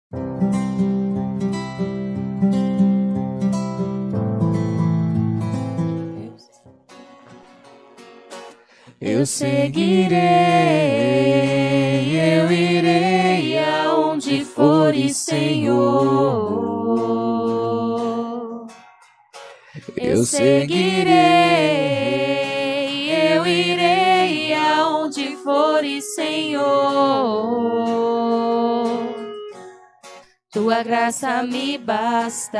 Eu seguirei, eu irei aonde fores, Senhor. Eu seguirei, eu irei aonde fores, Senhor. Tua graça me basta,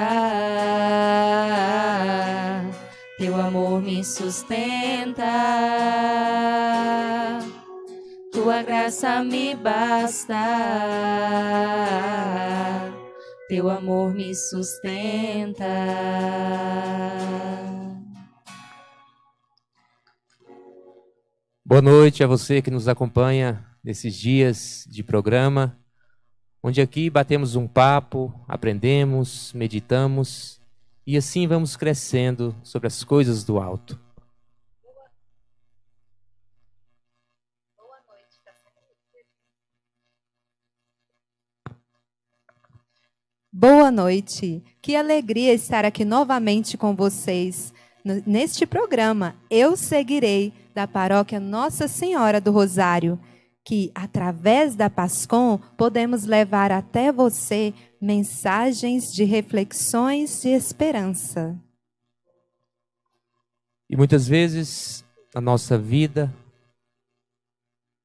teu amor me sustenta. Tua graça me basta, teu amor me sustenta. Boa noite a você que nos acompanha nesses dias de programa, onde aqui batemos um papo, aprendemos, meditamos e assim vamos crescendo sobre as coisas do alto. Boa noite, que alegria estar aqui novamente com vocês neste programa Eu Seguirei, da paróquia Nossa Senhora do Rosário, que através da Pascom podemos levar até você mensagens de reflexões de esperança. E muitas vezes na nossa vida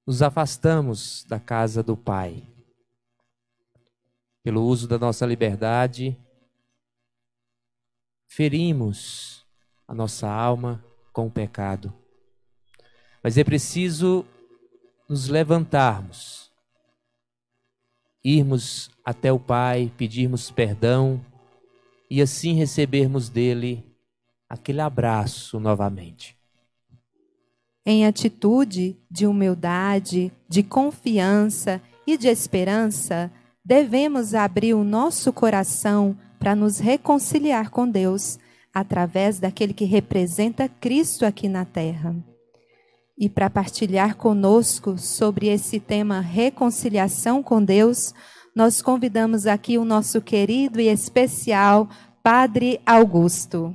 nos afastamos da casa do Pai. Pelo uso da nossa liberdade, ferimos a nossa alma com o pecado. Mas é preciso nos levantarmos, irmos até o Pai, pedirmos perdão e assim recebermos dele aquele abraço novamente. Em atitude de humildade, de confiança e de esperança, devemos abrir o nosso coração para nos reconciliar com Deus, através daquele que representa Cristo aqui na terra. E para partilhar conosco sobre esse tema reconciliação com Deus, nós convidamos aqui o nosso querido e especial Padre Augusto.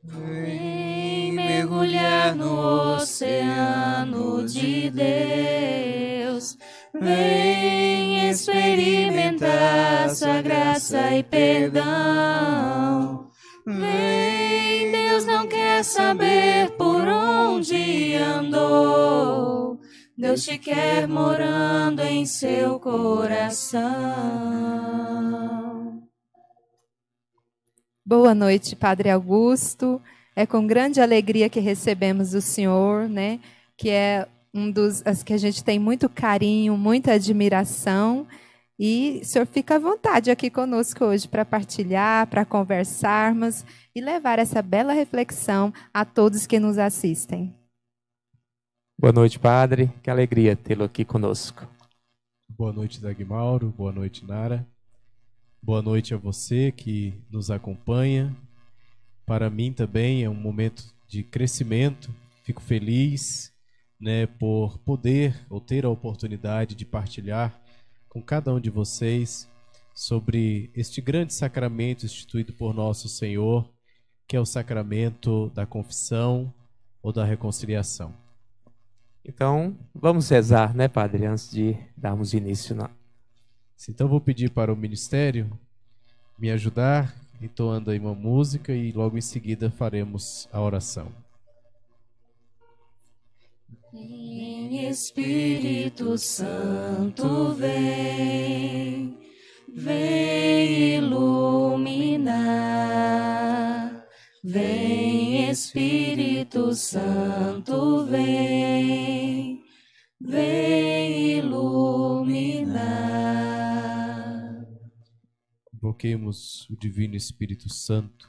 Vem mergulhar no oceano de Deus. Vem experimentar sua graça e perdão. Vem, Deus não quer saber por onde andou. Deus te quer morando em seu coração. Boa noite, Padre Augusto. É com grande alegria que recebemos o senhor, né? Que é as que a gente tem muito carinho, muita admiração. E o senhor fica à vontade aqui conosco hoje para partilhar, para conversarmos e levar essa bela reflexão a todos que nos assistem. Boa noite, Padre. Que alegria tê-lo aqui conosco. Boa noite, Dagmauro. Boa noite, Nara. Boa noite a você que nos acompanha. Para mim também é um momento de crescimento. Fico feliz, né, por poder ou ter a oportunidade de partilhar com cada um de vocês sobre este grande sacramento instituído por nosso Senhor, que é o sacramento da confissão ou da reconciliação. Então, vamos rezar, né, Padre, antes de darmos início. Então, vou pedir para o ministério me ajudar, entoando aí uma música, e logo em seguida faremos a oração. Vem, Espírito Santo, vem, vem iluminar. Vem, Espírito Santo, vem, vem iluminar. Invoquemos o Divino Espírito Santo.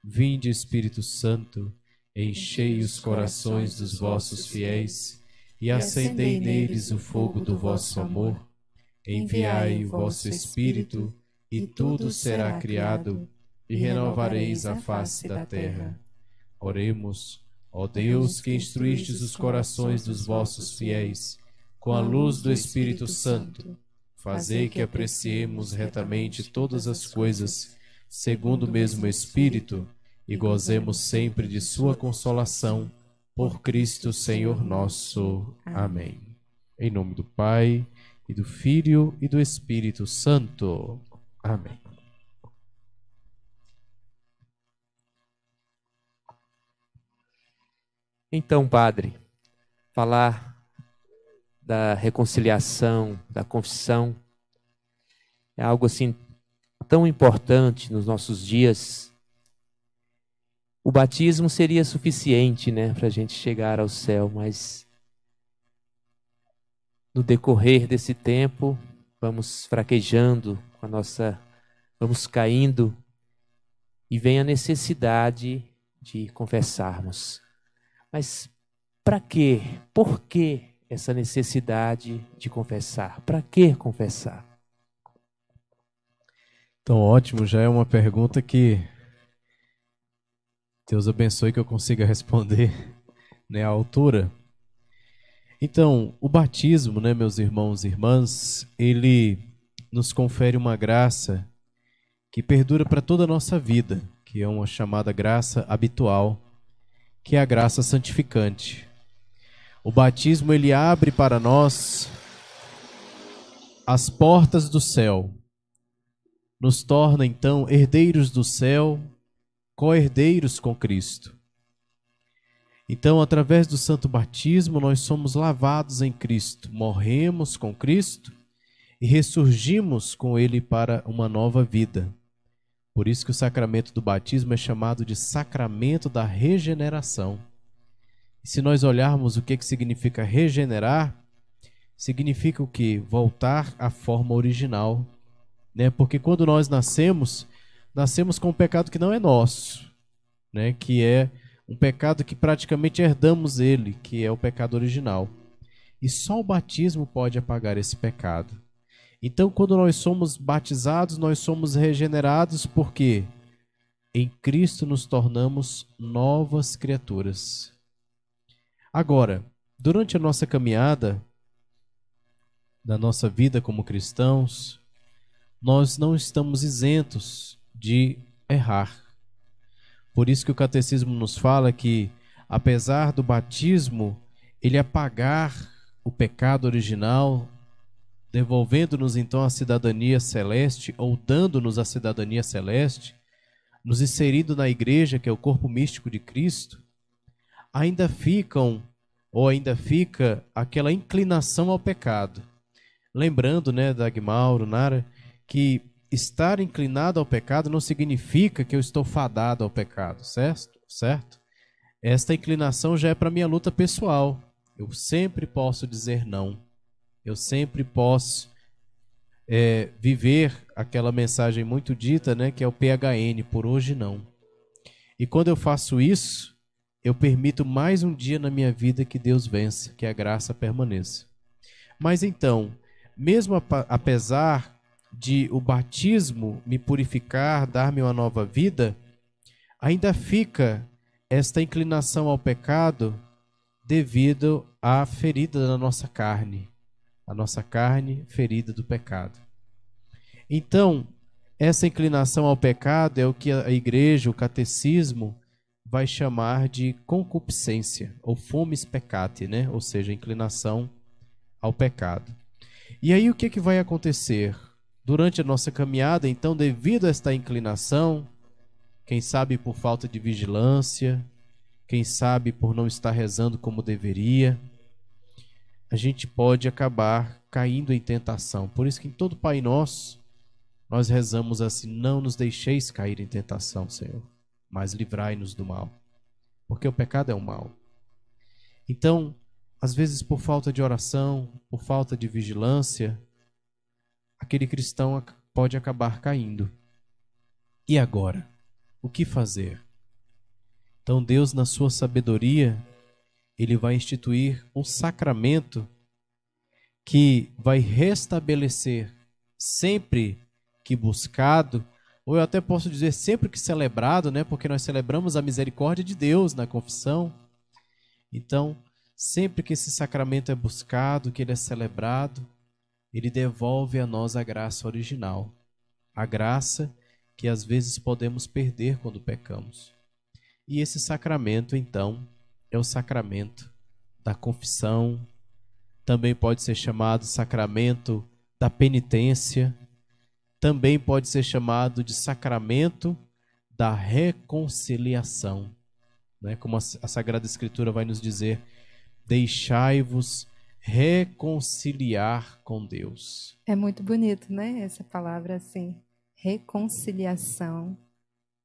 Vinde, Espírito Santo, enchei os corações dos vossos fiéis e acendei neles o fogo do vosso amor. Enviai o vosso Espírito, e tudo será criado, e renovareis a face da terra. Oremos, ó Deus, que instruístes os corações dos vossos fiéis com a luz do Espírito Santo. Fazei que apreciemos retamente todas as coisas, segundo o mesmo Espírito, e gozemos sempre de sua consolação, por Cristo Senhor nosso. Amém. Em nome do Pai, e do Filho, e do Espírito Santo. Amém. Então, Padre, falar da reconciliação, da confissão, é algo assim tão importante nos nossos dias. O batismo seria suficiente, né, para a gente chegar ao céu, mas no decorrer desse tempo, vamos fraquejando, vamos caindo, e vem a necessidade de confessarmos. Mas para quê? Por que essa necessidade de confessar? Para que confessar? Então, ótimo, já é uma pergunta que Deus abençoe que eu consiga responder, né, à altura. Então, o batismo, né, meus irmãos e irmãs, ele nos confere uma graça que perdura para toda a nossa vida, que é uma chamada graça habitual, que é a graça santificante. O batismo, ele abre para nós as portas do céu, nos torna então herdeiros do céu, co-herdeiros com Cristo. Então, através do santo batismo, nós somos lavados em Cristo, morremos com Cristo e ressurgimos com Ele para uma nova vida. Por isso que o sacramento do batismo é chamado de sacramento da regeneração. E se nós olharmos o que significa regenerar, significa o quê? Voltar à forma original, né? Porque quando nós nascemos com um pecado que não é nosso, né? Que é um pecado que praticamente herdamos ele, que é o pecado original. E só o batismo pode apagar esse pecado. Então, quando nós somos batizados, nós somos regenerados porque em Cristo nos tornamos novas criaturas. Agora, durante a nossa caminhada, da nossa vida como cristãos, nós não estamos isentos de errar. Por isso que o catecismo nos fala que, apesar do batismo, ele apagar o pecado original, devolvendo-nos então a cidadania celeste, ou dando-nos a cidadania celeste, nos inserindo na igreja, que é o corpo místico de Cristo, ainda fica aquela inclinação ao pecado. Lembrando, né, Dagmauro, Nara, que estar inclinado ao pecado não significa que eu estou fadado ao pecado, certo? Esta inclinação já é para minha luta pessoal. Eu sempre posso dizer não. Eu sempre posso viver aquela mensagem muito dita, né, que é o PHN, por hoje não. E quando eu faço isso, eu permito mais um dia na minha vida que Deus vença, que a graça permaneça. Mas então, mesmo apesar de o batismo me purificar, dar-me uma nova vida, ainda fica esta inclinação ao pecado devido à ferida da nossa carne, a nossa carne ferida do pecado. Então, essa inclinação ao pecado é o que a igreja, o catecismo, vai chamar de concupiscência, ou fomes peccati, né? Ou seja, inclinação ao pecado. E aí o que vai acontecer? Durante a nossa caminhada, então, devido a esta inclinação, quem sabe por falta de vigilância, quem sabe por não estar rezando como deveria, a gente pode acabar caindo em tentação. Por isso que em todo Pai Nosso, nós rezamos assim: não nos deixeis cair em tentação, Senhor, mas livrai-nos do mal. Porque o pecado é o mal. Então, às vezes por falta de oração, por falta de vigilância, aquele cristão pode acabar caindo. E agora? O que fazer? Então Deus, na sua sabedoria, Ele vai instituir um sacramento que vai restabelecer, sempre que buscado, ou eu até posso dizer sempre que celebrado, né? Porque nós celebramos a misericórdia de Deus na confissão. Então, sempre que esse sacramento é buscado, que ele é celebrado, ele devolve a nós a graça original. A graça que às vezes podemos perder quando pecamos. E esse sacramento, então, é o sacramento da confissão, também pode ser chamado sacramento da penitência, também pode ser chamado de sacramento da reconciliação, né? Como a Sagrada Escritura vai nos dizer, deixai-vos reconciliar com Deus. É muito bonito, né? Essa palavra assim, reconciliação.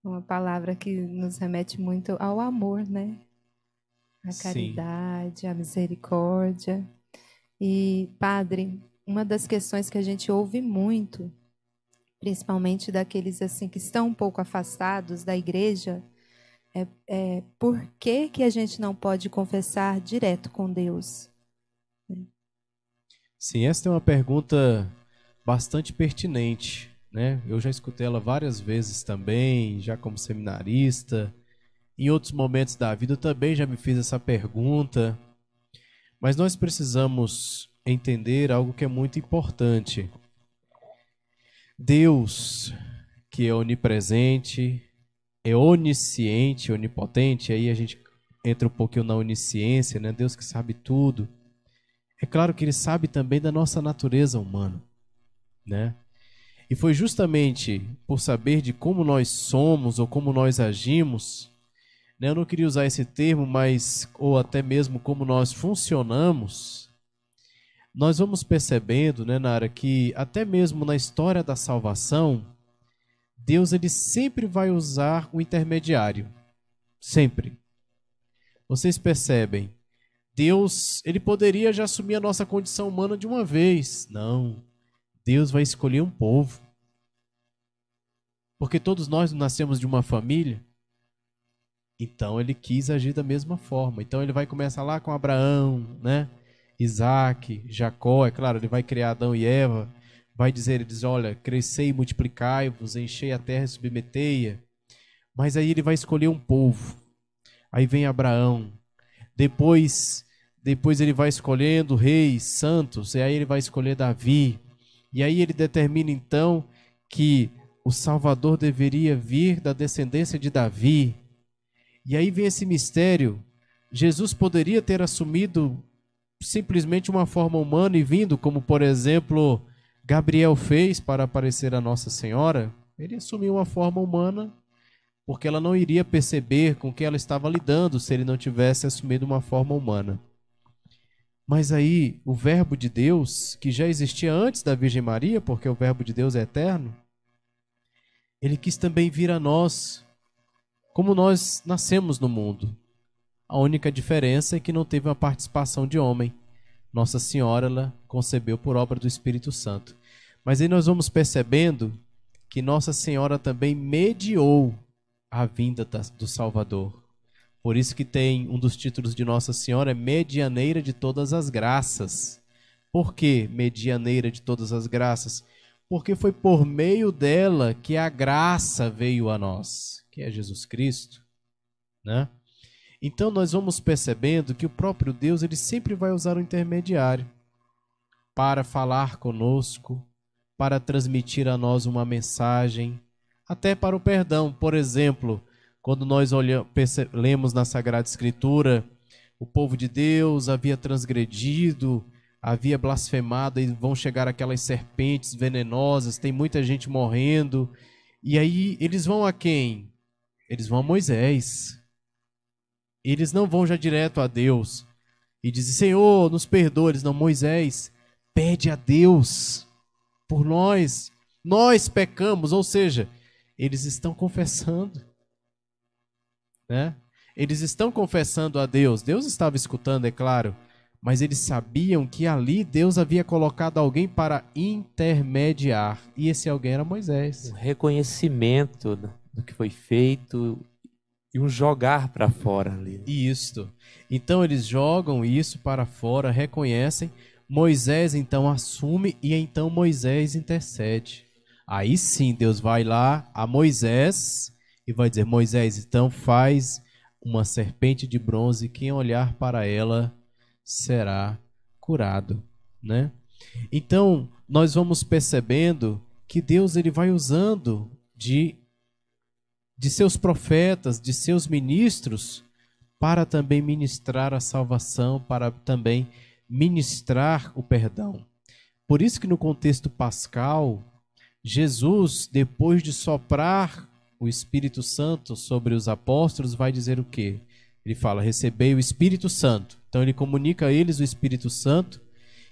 Uma palavra que nos remete muito ao amor, né? A caridade, a misericórdia. E, padre, uma das questões que a gente ouve muito, principalmente daqueles assim que estão um pouco afastados da igreja, é por que a gente não pode confessar direto com Deus? Sim, essa é uma pergunta bastante pertinente, né? Eu já escutei ela várias vezes também, já como seminarista. Em outros momentos da vida eu também já me fiz essa pergunta. Mas nós precisamos entender algo que é muito importante. Deus, que é onipresente, é onisciente, onipotente, aí a gente entra um pouquinho na onisciência, né? Deus que sabe tudo. É claro que Ele sabe também da nossa natureza humana, né? E foi justamente por saber de como nós somos ou como nós agimos, né? Eu não queria usar esse termo, mas ou até mesmo como nós funcionamos, nós vamos percebendo, né, Nara, que até mesmo na história da salvação, Deus ele sempre vai usar o intermediário, sempre. Vocês percebem? Deus, ele poderia já assumir a nossa condição humana de uma vez. Não. Deus vai escolher um povo. Porque todos nós nascemos de uma família. Então ele quis agir da mesma forma. Então ele vai começar lá com Abraão, né? Isaac, Jacó, é claro, ele vai criar Adão e Eva. Vai dizer, ele diz, olha, crescei e multiplicai-vos, enchei a terra e submetei-a. Mas aí ele vai escolher um povo. Aí vem Abraão. Depois ele vai escolhendo reis, santos, e aí ele vai escolher Davi. E aí ele determina então que o Salvador deveria vir da descendência de Davi. E aí vem esse mistério. Jesus poderia ter assumido simplesmente uma forma humana e vindo, como por exemplo Gabriel fez para aparecer a Nossa Senhora. Ele assumiu uma forma humana porque ela não iria perceber com que ela estava lidando se ele não tivesse assumido uma forma humana. Mas aí, o Verbo de Deus, que já existia antes da Virgem Maria, porque o Verbo de Deus é eterno, ele quis também vir a nós, como nós nascemos no mundo. A única diferença é que não teve uma participação de homem. Nossa Senhora, ela concebeu por obra do Espírito Santo. Mas aí nós vamos percebendo que Nossa Senhora também mediou a vinda do Salvador. Por isso que tem um dos títulos de Nossa Senhora, é medianeira de todas as graças. Por que medianeira de todas as graças? Porque foi por meio dela que a graça veio a nós, que é Jesus Cristo, né? Então nós vamos percebendo que o próprio Deus ele sempre vai usar o intermediário para falar conosco, para transmitir a nós uma mensagem, até para o perdão. Por exemplo, quando nós lemos na Sagrada Escritura, o povo de Deus havia transgredido, havia blasfemado, e vão chegar aquelas serpentes venenosas, tem muita gente morrendo, e aí eles vão a quem? Eles vão a Moisés. Eles não vão já direto a Deus e dizem, Senhor, nos perdoa. Eles não, Moisés, pede a Deus por nós. Nós pecamos, ou seja, eles estão confessando, né? Eles estão confessando a Deus. Deus estava escutando, é claro, mas eles sabiam que ali Deus havia colocado alguém para intermediar. E esse alguém era Moisés. Um reconhecimento do que foi feito e um jogar para fora ali. Isso. Então eles jogam isso para fora, reconhecem. Moisés então assume e então Moisés intercede. Aí sim Deus vai lá a Moisés e vai dizer, Moisés, então faz uma serpente de bronze, quem olhar para ela será curado, né? Então, nós vamos percebendo que Deus ele vai usando de seus profetas, de seus ministros, para também ministrar a salvação, para também ministrar o perdão. Por isso que no contexto pascal, Jesus, depois de soprar o Espírito Santo sobre os apóstolos, vai dizer o quê? Ele fala, recebei o Espírito Santo. Então ele comunica a eles o Espírito Santo,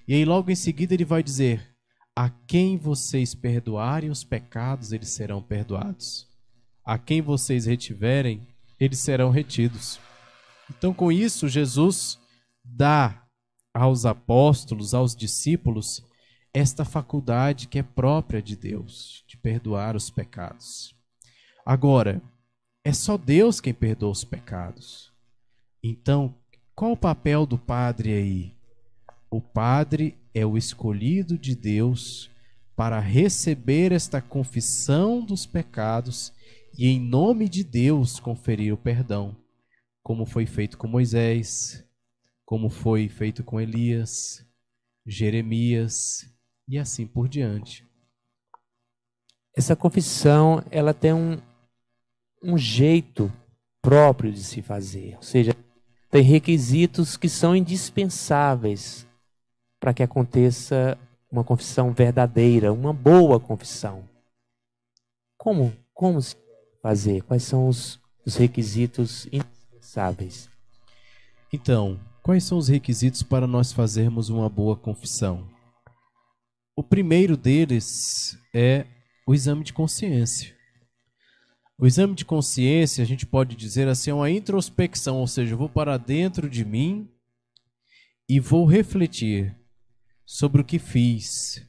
e aí logo em seguida ele vai dizer, a quem vocês perdoarem os pecados, eles serão perdoados. A quem vocês retiverem, eles serão retidos. Então com isso, Jesus dá aos apóstolos, aos discípulos, esta faculdade que é própria de Deus, de perdoar os pecados. Agora, é só Deus quem perdoa os pecados. Então, qual o papel do padre aí? O padre é o escolhido de Deus para receber esta confissão dos pecados e, em nome de Deus, conferir o perdão, como foi feito com Moisés, como foi feito com Elias, Jeremias e assim por diante. Essa confissão, ela tem um jeito próprio de se fazer, ou seja, tem requisitos que são indispensáveis para que aconteça uma confissão verdadeira, uma boa confissão. Como se fazer? Quais são os requisitos indispensáveis? Então, quais são os requisitos para nós fazermos uma boa confissão? O primeiro deles é o exame de consciência. O exame de consciência, a gente pode dizer assim, é uma introspecção, ou seja, eu vou para dentro de mim e vou refletir sobre o que fiz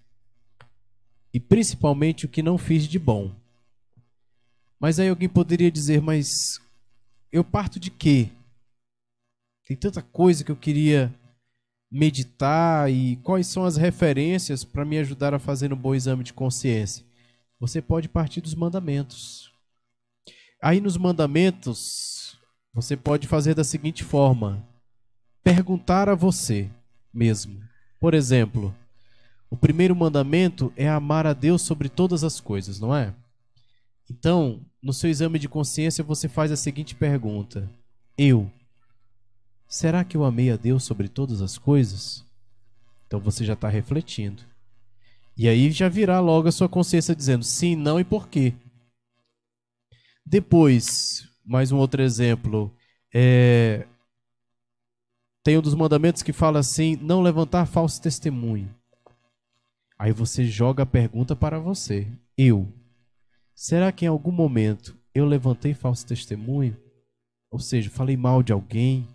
e principalmente o que não fiz de bom. Mas aí alguém poderia dizer, mas eu parto de quê? Tem tanta coisa que eu queria meditar e quais são as referências para me ajudar a fazer um bom exame de consciência? Você pode partir dos mandamentos. Aí nos mandamentos, você pode fazer da seguinte forma, perguntar a você mesmo. Por exemplo, o primeiro mandamento é amar a Deus sobre todas as coisas, não é? Então, no seu exame de consciência, você faz a seguinte pergunta. Será que eu amei a Deus sobre todas as coisas? Então você já está refletindo. E aí já virá logo a sua consciência dizendo sim, não e por quê. Depois, mais um outro exemplo. Tem um dos mandamentos que fala assim, não levantar falso testemunho. Aí você joga a pergunta para você. Será que em algum momento eu levantei falso testemunho? Ou seja, falei mal de alguém?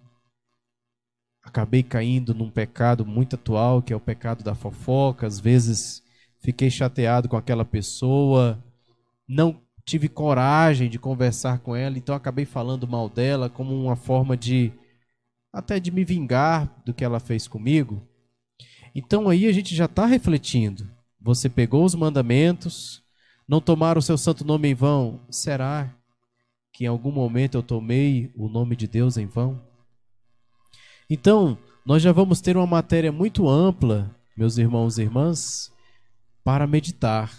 Acabei caindo num pecado muito atual, que é o pecado da fofoca. Às vezes fiquei chateado com aquela pessoa, não tive coragem de conversar com ela, então acabei falando mal dela como uma forma de até de me vingar do que ela fez comigo. Então aí a gente já está refletindo. Você pegou os mandamentos, não tomar o seu santo nome em vão. Será que em algum momento eu tomei o nome de Deus em vão? Então, nós já vamos ter uma matéria muito ampla, meus irmãos e irmãs, para meditar.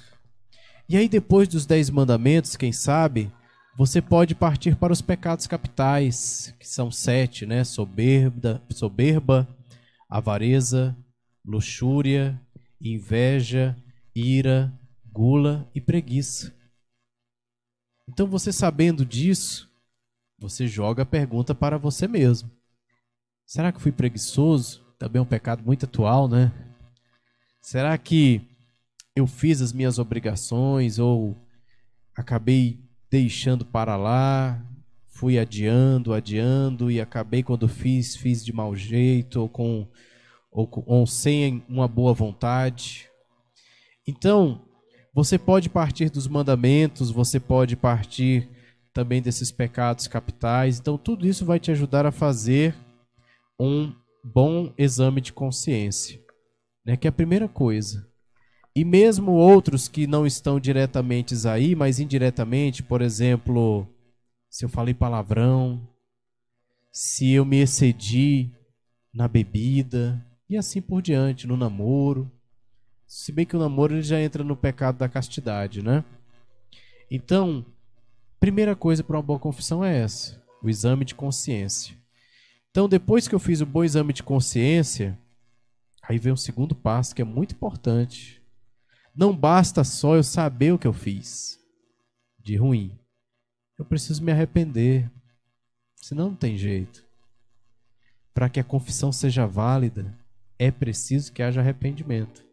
E aí depois dos 10 mandamentos, quem sabe, você pode partir para os pecados capitais, que são 7, né? Soberba, avareza, luxúria, inveja, ira, gula e preguiça. Então você sabendo disso, você joga a pergunta para você mesmo. Será que fui preguiçoso? Também é um pecado muito atual, né? Será que eu fiz as minhas obrigações ou acabei deixando para lá, fui adiando e acabei quando fiz de mau jeito ou sem uma boa vontade? Então, você pode partir dos mandamentos, você pode partir também desses pecados capitais. Então, tudo isso vai te ajudar a fazer um bom exame de consciência, né? Que é a primeira coisa. E mesmo outros que não estão diretamente aí, mas indiretamente, por exemplo, se eu falei palavrão, se eu me excedi na bebida e assim por diante, no namoro. Se bem que o namoro ele já entra no pecado da castidade, né? Então, primeira coisa para uma boa confissão é essa, o exame de consciência. Então, depois que eu fiz o bom exame de consciência, aí vem o segundo passo que é muito importante. Não basta só eu saber o que eu fiz de ruim. Eu preciso me arrepender, senão não tem jeito. Para que a confissão seja válida, é preciso que haja arrependimento,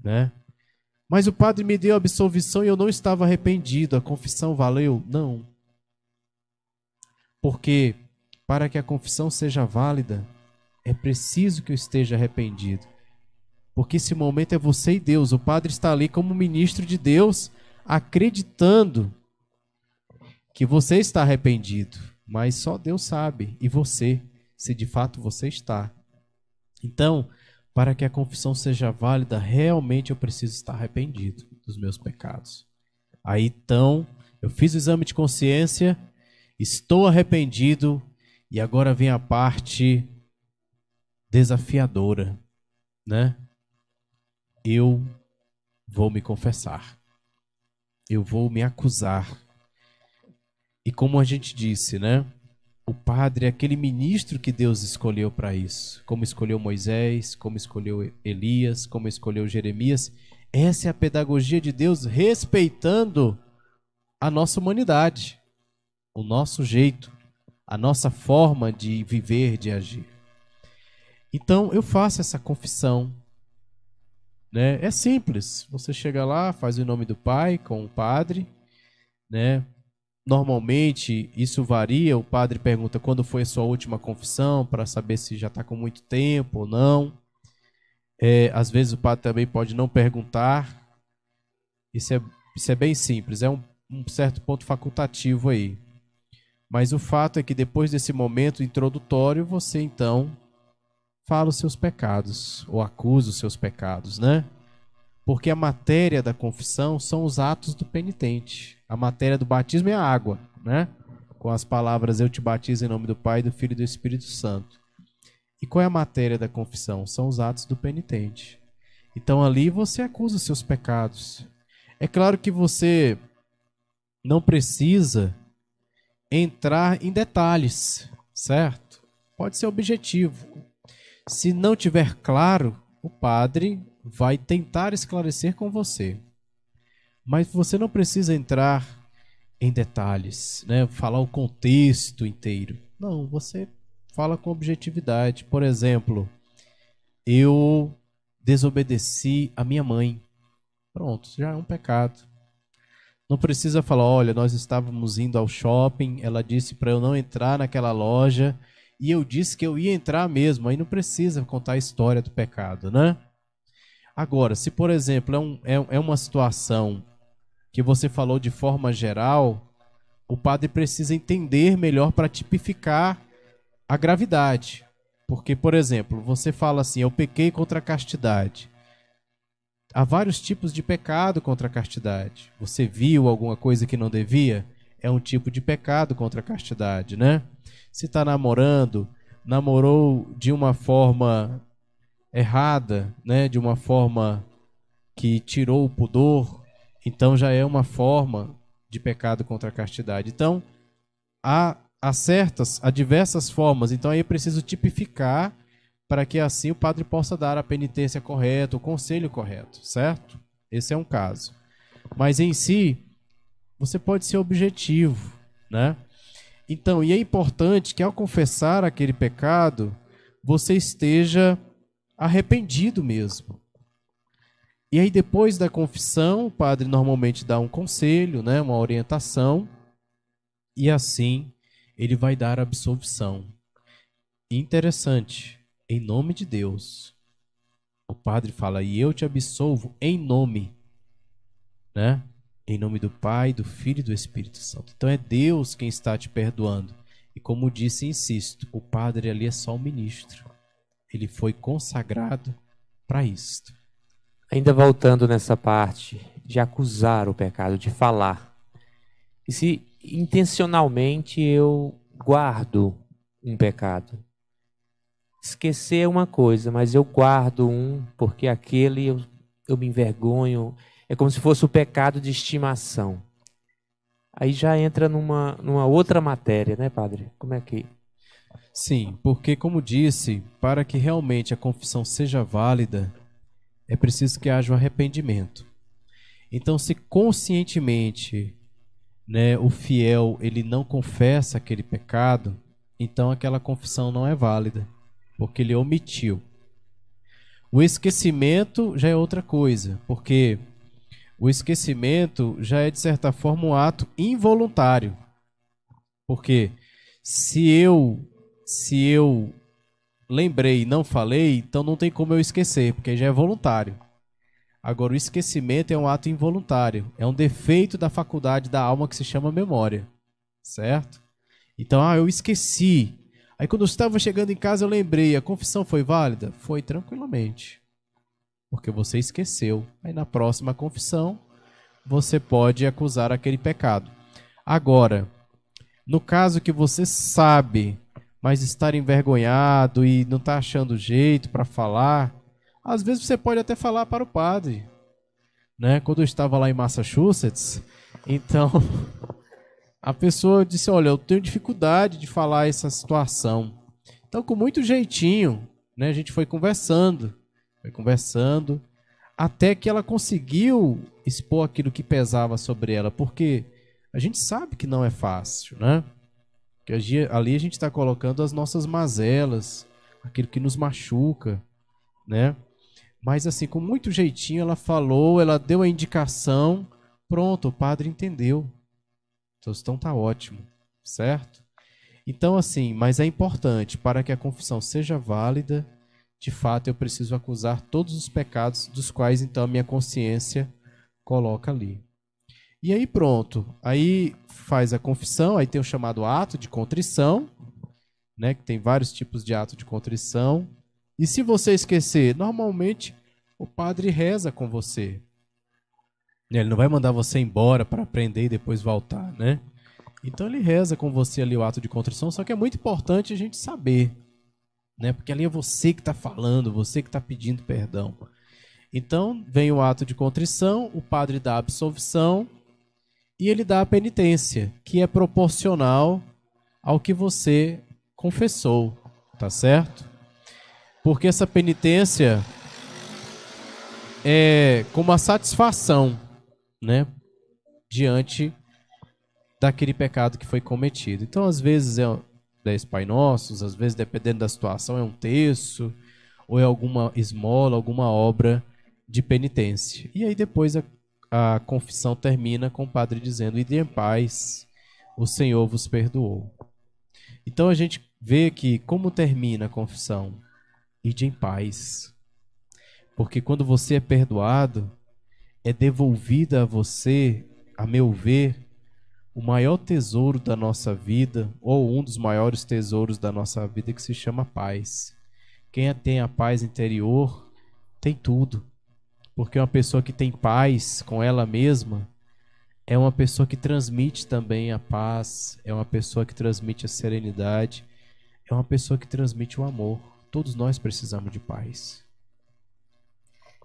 né? Mas o padre me deu a absolvição e eu não estava arrependido. A confissão valeu? Não. Porque para que a confissão seja válida, é preciso que eu esteja arrependido. Porque esse momento é você e Deus. O padre está ali como ministro de Deus, acreditando que você está arrependido. Mas só Deus sabe, e você, se de fato você está. Então, para que a confissão seja válida, realmente eu preciso estar arrependido dos meus pecados. Aí então, eu fiz o exame de consciência, estou arrependido, e agora vem a parte desafiadora, né? Eu vou me confessar. Eu vou me acusar. E como a gente disse, né? O padre é aquele ministro que Deus escolheu para isso. Como escolheu Moisés, como escolheu Elias, como escolheu Jeremias. Essa é a pedagogia de Deus, respeitando a nossa humanidade, o nosso jeito, a nossa forma de viver, de agir. Então, eu faço essa confissão, né? É simples. Você chega lá, faz o nome do Pai com o padre, né? Normalmente, isso varia. O padre pergunta quando foi a sua última confissão, para saber se já está com muito tempo ou não. Às vezes o padre também pode não perguntar. Isso é bem simples, é um certo ponto facultativo aí. Mas o fato é que depois desse momento introdutório, você então fala os seus pecados, ou acusa os seus pecados, né? Porque a matéria da confissão são os atos do penitente. A matéria do batismo é a água, né? Com as palavras, eu te batizo em nome do Pai, do Filho e do Espírito Santo. E qual é a matéria da confissão? São os atos do penitente. Então ali você acusa os seus pecados. É claro que você não precisa entrar em detalhes, certo? Pode ser objetivo. Se não tiver claro, o padre vai tentar esclarecer com você. Mas você não precisa entrar em detalhes, né? Falar o contexto inteiro. Não, você fala com objetividade. Por exemplo, eu desobedeci a minha mãe. Pronto, já é um pecado. Não precisa falar, olha, nós estávamos indo ao shopping, ela disse para eu não entrar naquela loja e eu disse que eu ia entrar mesmo. Aí não precisa contar a história do pecado, né? Agora, se por exemplo é uma situação que você falou de forma geral, o padre precisa entender melhor para tipificar a gravidade. Porque, por exemplo, você fala assim, eu pequei contra a castidade. Há vários tipos de pecado contra a castidade. Você viu alguma coisa que não devia? É um tipo de pecado contra a castidade, né? Se está namorou de uma forma errada, né? De uma forma que tirou o pudor, então já é uma forma de pecado contra a castidade. Então, há diversas formas. Então aí é preciso tipificar para que assim o padre possa dar a penitência correta, o conselho correto, certo? Esse é um caso. Mas em si, você pode ser objetivo, né? Então, e é importante que ao confessar aquele pecado, você esteja arrependido mesmo. E aí depois da confissão, o padre normalmente dá um conselho, né, uma orientação, e assim ele vai dar a absolvição. Interessante, em nome de Deus. O padre fala, e eu te absolvo em nome, né? Em nome do Pai, do Filho e do Espírito Santo. Então é Deus quem está te perdoando. E como disse e insisto, o padre ali é só um ministro. Ele foi consagrado para isto. Ainda voltando nessa parte de acusar o pecado, de falar. E se intencionalmente eu guardo um pecado? esquecer é uma coisa, mas eu guardo um, porque aquele eu me envergonho. É como se fosse o pecado de estimação. Aí já entra numa outra matéria, né, padre? Como é que... Sim, porque, como disse, para que realmente a confissão seja válida, é preciso que haja um arrependimento. Então, se conscientemente, né, o fiel ele não confessa aquele pecado, então aquela confissão não é válida, porque ele omitiu. O esquecimento já é outra coisa, porque o esquecimento já é, de certa forma, um ato involuntário. Porque se eu lembrei e não falei, então não tem como eu esquecer, porque já é voluntário. Agora, o esquecimento é um ato involuntário. É um defeito da faculdade da alma que se chama memória. Certo? Então, eu esqueci. Aí, quando eu estava chegando em casa, eu lembrei. A confissão foi válida? Foi tranquilamente. Porque você esqueceu. Aí, na próxima confissão, você pode acusar aquele pecado. Agora, no caso que você sabe, mas estar envergonhado e não está achando jeito para falar, às vezes você pode até falar para o padre, né? Quando eu estava lá em Massachusetts, então a pessoa disse: olha, eu tenho dificuldade de falar essa situação. Então, com muito jeitinho, né, a gente foi conversando, até que ela conseguiu expor aquilo que pesava sobre ela, porque a gente sabe que não é fácil, né? Que ali a gente está colocando as nossas mazelas, aquilo que nos machuca, né? Mas assim, com muito jeitinho, ela falou, ela deu a indicação, pronto, o padre entendeu. Então tá ótimo, certo? Então assim, mas é importante, para que a confissão seja válida, de fato eu preciso acusar todos os pecados dos quais então a minha consciência coloca ali. E aí pronto, aí faz a confissão, aí tem o chamado ato de contrição, né, que tem vários tipos de ato de contrição. E se você esquecer, normalmente o padre reza com você. Ele não vai mandar você embora para aprender e depois voltar, né? Então ele reza com você ali o ato de contrição, só que é muito importante a gente saber, né? Porque ali é você que está falando, você que está pedindo perdão. Então vem o ato de contrição, o padre dá a absolvição e ele dá a penitência, que é proporcional ao que você confessou, tá certo? Porque essa penitência é como a satisfação, né, diante daquele pecado que foi cometido. Então, às vezes é 10 Pai Nossos, às vezes, dependendo da situação, é um terço, ou é alguma esmola, alguma obra de penitência. E aí depois a confissão termina com o padre dizendo: ide em paz, o Senhor vos perdoou. Então a gente vê que como termina a confissão? Ide em paz. Porque quando você é perdoado, é devolvida a você, a meu ver, o maior tesouro da nossa vida, ou um dos maiores tesouros da nossa vida, que se chama paz. Quem tem a paz interior tem tudo. Porque uma pessoa que tem paz com ela mesma é uma pessoa que transmite também a paz, é uma pessoa que transmite a serenidade, é uma pessoa que transmite o amor. Todos nós precisamos de paz.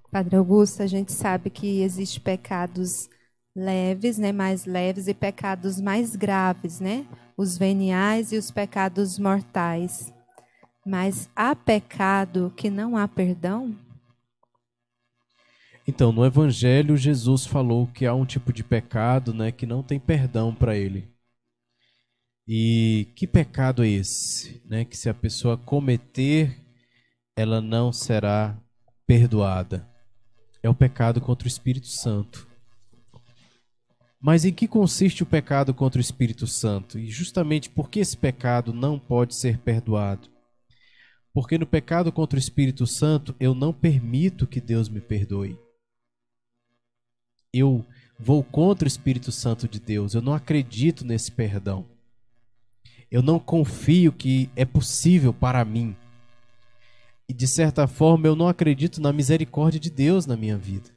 Padre Augusto, a gente sabe que existem pecados leves, né, mais leves, e pecados mais graves, né? Os veniais e os pecados mortais. Mas há pecado que não há perdão? Então, no Evangelho, Jesus falou que há um tipo de pecado, né, que não tem perdão para ele. E que pecado é esse? Né, que se a pessoa cometer, ela não será perdoada. É o pecado contra o Espírito Santo. Mas em que consiste o pecado contra o Espírito Santo? E justamente por que esse pecado não pode ser perdoado? Porque no pecado contra o Espírito Santo, eu não permito que Deus me perdoe. Eu vou contra o Espírito Santo de Deus. Eu não acredito nesse perdão. Eu não confio que é possível para mim. E de certa forma eu não acredito na misericórdia de Deus na minha vida,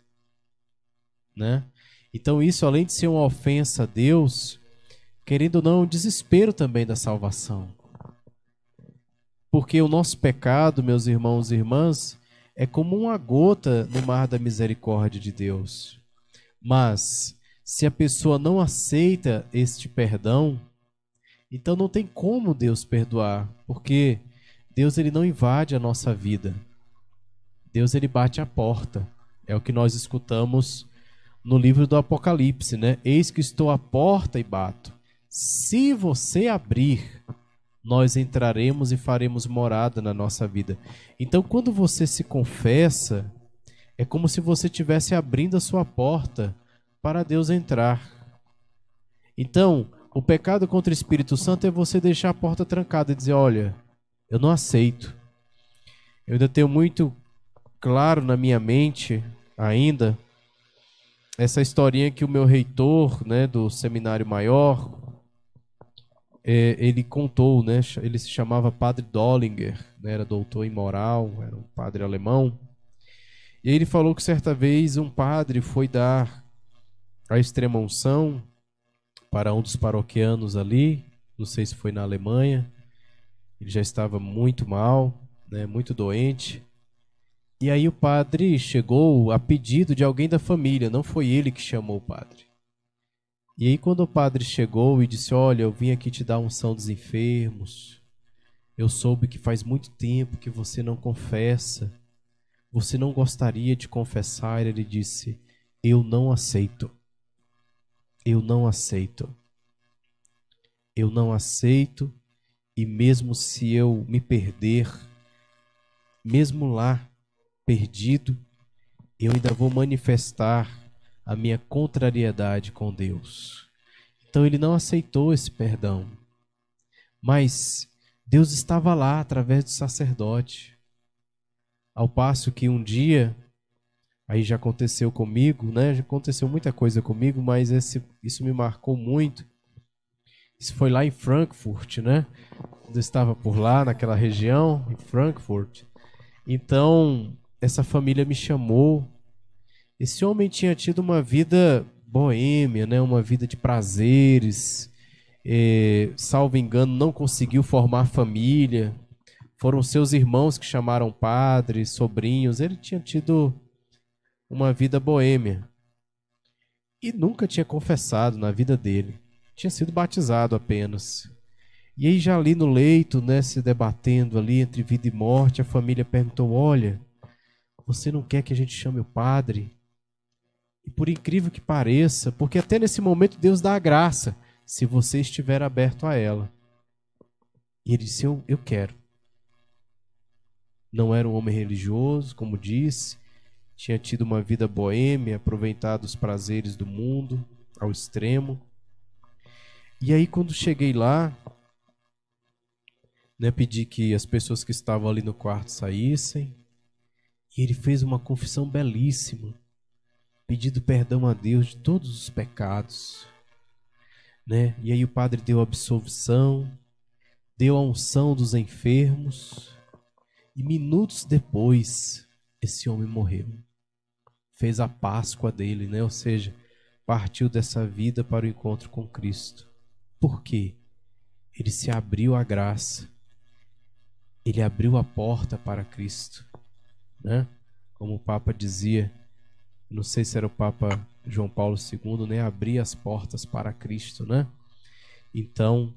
né? Então isso, além de ser uma ofensa a Deus, querendo ou não, é um desespero também da salvação. Porque o nosso pecado, meus irmãos e irmãs, é como uma gota no mar da misericórdia de Deus. Mas, se a pessoa não aceita este perdão, então não tem como Deus perdoar, porque Deus ele não invade a nossa vida. Deus ele bate a porta. É o que nós escutamos no livro do Apocalipse, né? Eis que estou à porta e bato. Se você abrir, nós entraremos e faremos morada na nossa vida. Então, quando você se confessa, é como se você estivesse abrindo a sua porta para Deus entrar. Então, o pecado contra o Espírito Santo é você deixar a porta trancada e dizer, olha, eu não aceito. Eu ainda tenho muito claro na minha mente, ainda, essa historinha que o meu reitor, né, do seminário maior, ele contou, né? Ele se chamava Padre Dollinger, né, era doutor em moral, era um padre alemão. E ele falou que certa vez um padre foi dar a extrema-unção para um dos paroquianos ali, não sei se foi na Alemanha. Ele já estava muito mal, né, muito doente. E aí o padre chegou a pedido de alguém da família, não foi ele que chamou o padre. E aí quando o padre chegou e disse, olha, eu vim aqui te dar a unção dos enfermos, eu soube que faz muito tempo que você não confessa, você não gostaria de confessar? Ele disse, eu não aceito, eu não aceito, eu não aceito, e mesmo se eu me perder, mesmo lá, perdido, eu ainda vou manifestar a minha contrariedade com Deus. Então ele não aceitou esse perdão. Mas Deus estava lá através do sacerdote. Ao passo que um dia, aí já aconteceu comigo, né? Já aconteceu muita coisa comigo, mas isso me marcou muito. Isso foi lá em Frankfurt, né? Quando eu estava por lá, naquela região, em Frankfurt. Então, essa família me chamou. Esse homem tinha tido uma vida boêmia, né? Uma vida de prazeres. Salvo engano, não conseguiu formar família. Foram seus irmãos que chamaram padres, sobrinhos. Ele tinha tido uma vida boêmia. E nunca tinha confessado na vida dele. Tinha sido batizado apenas. E aí já ali no leito, né, se debatendo ali entre vida e morte, a família perguntou, olha, você não quer que a gente chame o padre? E por incrível que pareça, porque até nesse momento Deus dá a graça, se você estiver aberto a ela. E ele disse, eu quero. Não era um homem religioso, como disse, tinha tido uma vida boêmia, aproveitado os prazeres do mundo ao extremo. E aí quando cheguei lá, né, pedi que as pessoas que estavam ali no quarto saíssem, e ele fez uma confissão belíssima, pedindo perdão a Deus de todos os pecados, né? E aí o padre deu a absolvição, deu a unção dos enfermos, e minutos depois esse homem morreu. Fez a Páscoa dele, né? Ou seja, partiu dessa vida para o encontro com Cristo. Por quê? Ele se abriu à graça. Ele abriu a porta para Cristo, né? Como o Papa dizia, não sei se era o Papa João Paulo II, né? Abrir as portas para Cristo, né? Então,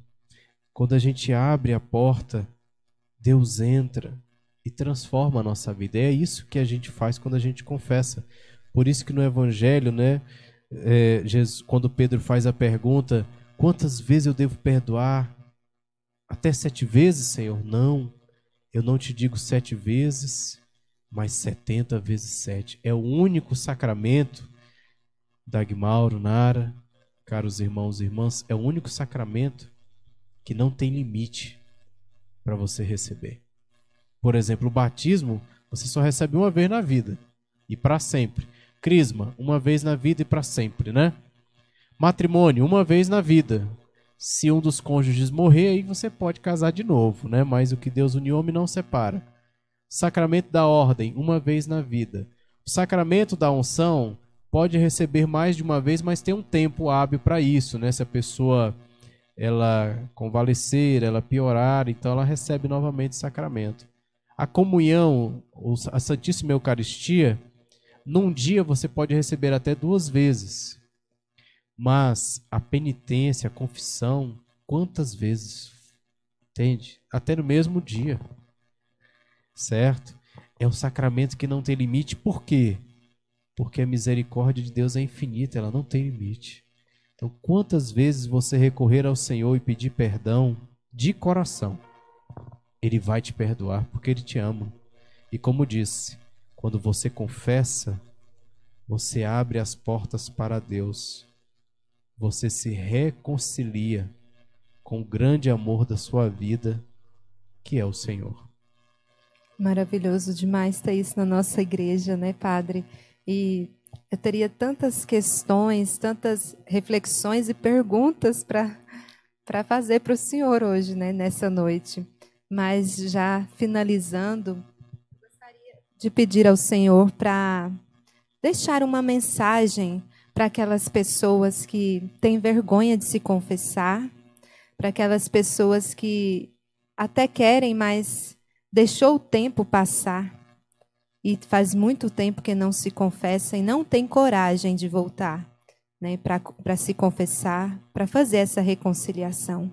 quando a gente abre a porta, Deus entra e transforma a nossa vida. É isso que a gente faz quando a gente confessa. Por isso que no Evangelho, né, Jesus, quando Pedro faz a pergunta, quantas vezes eu devo perdoar? Até 7 vezes, Senhor? Não, eu não te digo 7 vezes, mas 70 vezes 7. É o único sacramento, Dagmauro, Nara, caros irmãos e irmãs, é o único sacramento que não tem limite para você receber. Por exemplo, o batismo, você só recebe uma vez na vida e para sempre. Crisma, uma vez na vida e para sempre, né? Matrimônio, uma vez na vida. Se um dos cônjuges morrer, aí você pode casar de novo, né? Mas o que Deus uniu, homem não separa. Sacramento da ordem, uma vez na vida. O sacramento da unção pode receber mais de uma vez, mas tem um tempo hábil para isso, né? Se a pessoa ela convalescer, ela piorar, então ela recebe novamente o sacramento. A comunhão, a Santíssima Eucaristia, num dia você pode receber até 2 vezes. Mas a penitência, a confissão, quantas vezes? Entende? Até no mesmo dia. Certo? É um sacramento que não tem limite. Por quê? Porque a misericórdia de Deus é infinita, ela não tem limite. Então, quantas vezes você recorrer ao Senhor e pedir perdão de coração, Ele vai te perdoar, porque Ele te ama. E como disse, quando você confessa, você abre as portas para Deus. Você se reconcilia com o grande amor da sua vida, que é o Senhor. Maravilhoso demais ter isso na nossa igreja, né, Padre? E eu teria tantas questões, tantas reflexões e perguntas para fazer para o senhor hoje, né, nessa noite. Mas já finalizando, gostaria de pedir ao Senhor para deixar uma mensagem para aquelas pessoas que têm vergonha de se confessar, para aquelas pessoas que até querem, mas deixou o tempo passar e faz muito tempo que não se confessa e não tem coragem de voltar, né, para se confessar, para fazer essa reconciliação.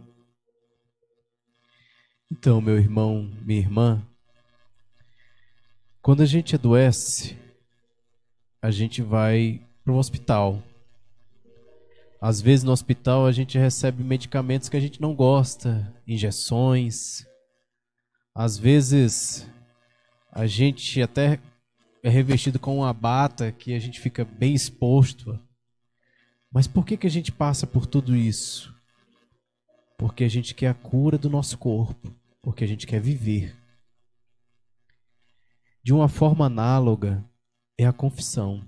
Então, meu irmão, minha irmã, quando a gente adoece, a gente vai para o hospital. Às vezes no hospital a gente recebe medicamentos que a gente não gosta, injeções. Às vezes a gente até é revestido com uma bata que a gente fica bem exposto. Mas por que a gente passa por tudo isso? Porque a gente quer a cura do nosso corpo, porque a gente quer viver. De uma forma análoga é a confissão.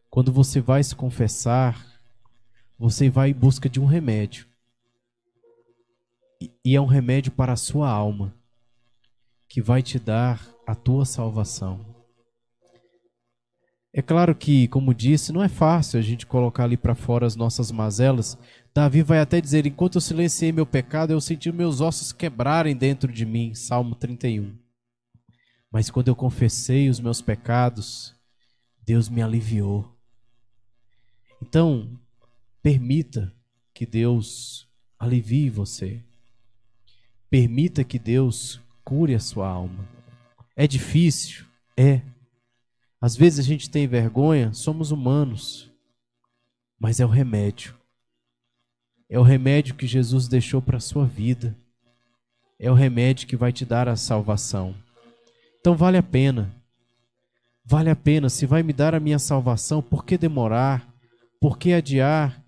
Quando você vai se confessar, você vai em busca de um remédio. E é um remédio para a sua alma, que vai te dar a tua salvação. É claro que, como disse, não é fácil a gente colocar ali para fora as nossas mazelas. Davi vai até dizer, enquanto eu silenciei meu pecado, eu senti meus ossos quebrarem dentro de mim. Salmo 31. Mas quando eu confessei os meus pecados, Deus me aliviou. Então, permita que Deus alivie você. Permita que Deus cure a sua alma. É difícil? É. Às vezes a gente tem vergonha, somos humanos. Mas é o remédio. É o remédio que Jesus deixou para a sua vida. É o remédio que vai te dar a salvação. Então vale a pena. Vale a pena. Se vai me dar a minha salvação, por que demorar? Por que adiar?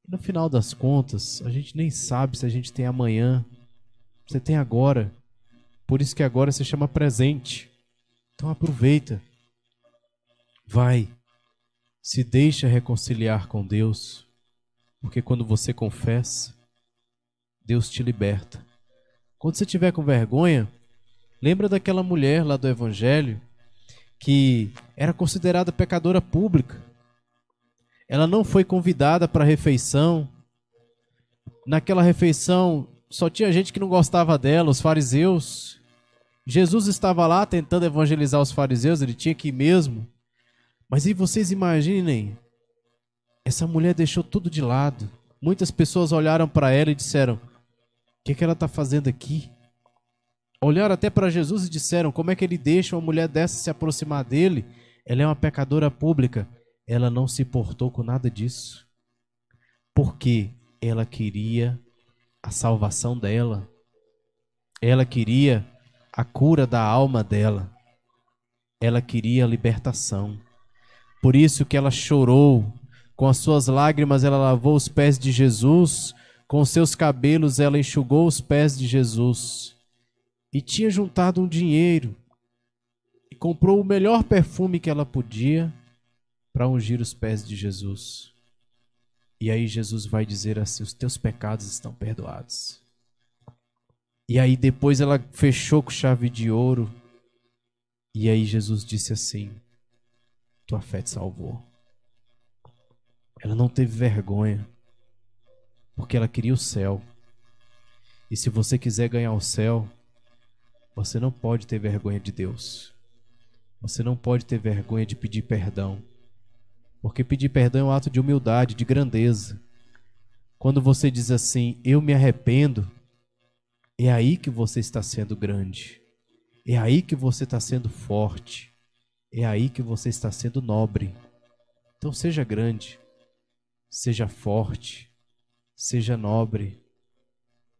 E no final das contas, a gente nem sabe se a gente tem amanhã. Você tem agora. Por isso que agora se chama presente. Então aproveita. Vai. Se deixa reconciliar com Deus. Porque quando você confessa, Deus te liberta. Quando você tiver com vergonha, lembra daquela mulher lá do Evangelho que era considerada pecadora pública. Ela não foi convidada para a refeição. Naquela refeição só tinha gente que não gostava dela, os fariseus. Jesus estava lá tentando evangelizar os fariseus, ele tinha que ir mesmo. Mas e vocês imaginem, essa mulher deixou tudo de lado. Muitas pessoas olharam para ela e disseram, o que ela está fazendo aqui? Olharam até para Jesus e disseram, como é que ele deixa uma mulher dessa se aproximar dele? Ela é uma pecadora pública. Ela não se importou com nada disso. Porque ela queria a salvação dela. Ela queria a cura da alma dela. Ela queria a libertação. Por isso que ela chorou. Com as suas lágrimas ela lavou os pés de Jesus. Com os seus cabelos ela enxugou os pés de Jesus. E tinha juntado um dinheiro. E comprou o melhor perfume que ela podia para ungir os pés de Jesus. E aí Jesus vai dizer assim, os teus pecados estão perdoados. E aí depois ela fechou com chave de ouro. E aí Jesus disse assim, tua fé te salvou. Ela não teve vergonha. porque ela queria o céu. E se você quiser ganhar o céu, você não pode ter vergonha de Deus. Você não pode ter vergonha de pedir perdão. Porque pedir perdão é um ato de humildade, de grandeza. Quando você diz assim, eu me arrependo, é aí que você está sendo grande. É aí que você está sendo forte. É aí que você está sendo nobre. Então seja grande, seja forte, seja nobre.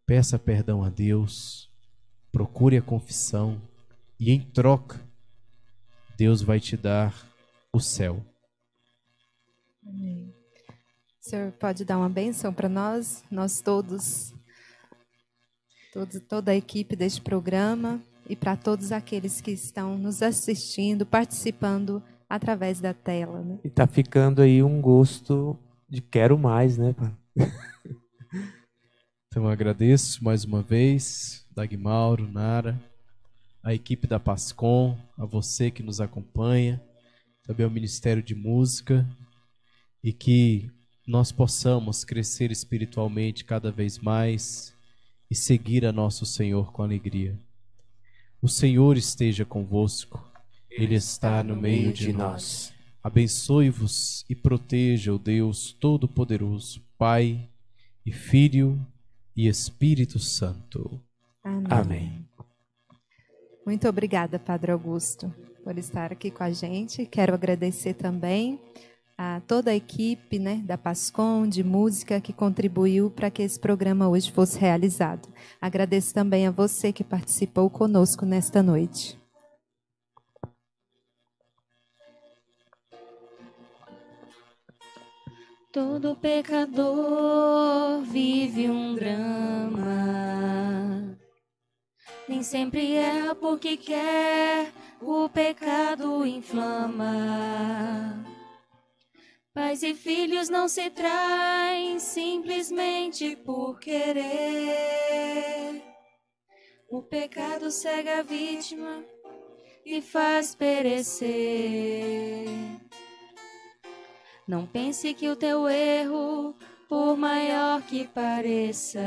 Peça perdão a Deus, procure a confissão e em troca, Deus vai te dar o céu. Amém. O senhor pode dar uma bênção para nós todos, toda a equipe deste programa e para todos aqueles que estão nos assistindo, participando através da tela. Né? E tá ficando aí um gosto de quero mais, né, pai? Então eu agradeço mais uma vez, Dagmauro, Nara, a equipe da Pascom, a você que nos acompanha, também ao Ministério de Música, e que nós possamos crescer espiritualmente cada vez mais e seguir a nosso Senhor com alegria. O Senhor esteja convosco, Ele está no meio de nós. Abençoe-vos e proteja o Deus Todo-Poderoso, Pai e Filho e Espírito Santo. Amém. Amém. Muito obrigada, Padre Augusto, por estar aqui com a gente. Quero agradecer também a toda a equipe, né, da Pascom, de música, que contribuiu para que esse programa hoje fosse realizado. Agradeço também a você que participou conosco nesta noite. Todo pecador vive um drama. Nem sempre erra porque quer, o pecado inflama. Pais e filhos não se traem simplesmente por querer. O pecado cega a vítima e faz perecer. Não pense que o teu erro, por maior que pareça,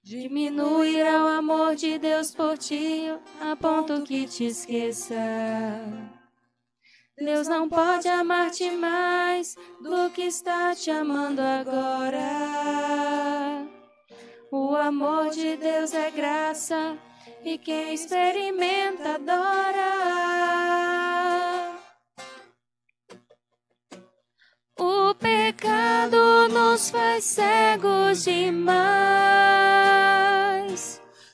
diminuirá o amor de Deus por ti, a ponto que te esqueça. Deus não pode amar-te mais do que está te amando agora. O amor de Deus é graça e quem experimenta adora. O pecado nos faz cegos demais,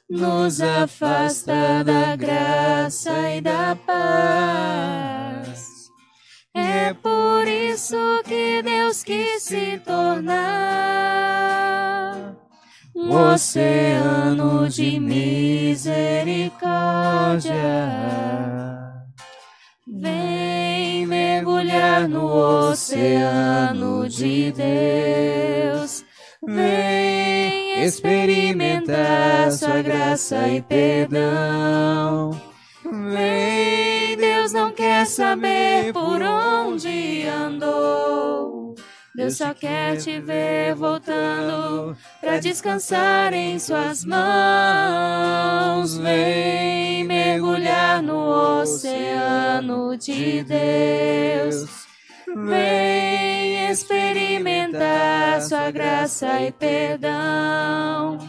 nos afasta da graça e da paz. É por isso que Deus quis se tornar um oceano de misericórdia. Vem mergulhar no oceano de Deus. Vem experimentar sua graça e perdão. Vem, Deus não quer saber por onde andou. Deus só quer te ver voltando para descansar em suas mãos. Vem mergulhar no oceano de Deus. Vem experimentar sua graça e perdão.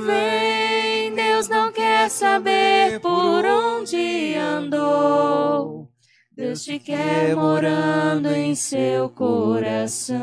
Vem, Deus não quer saber por onde andou. Deus te quer morando em seu coração.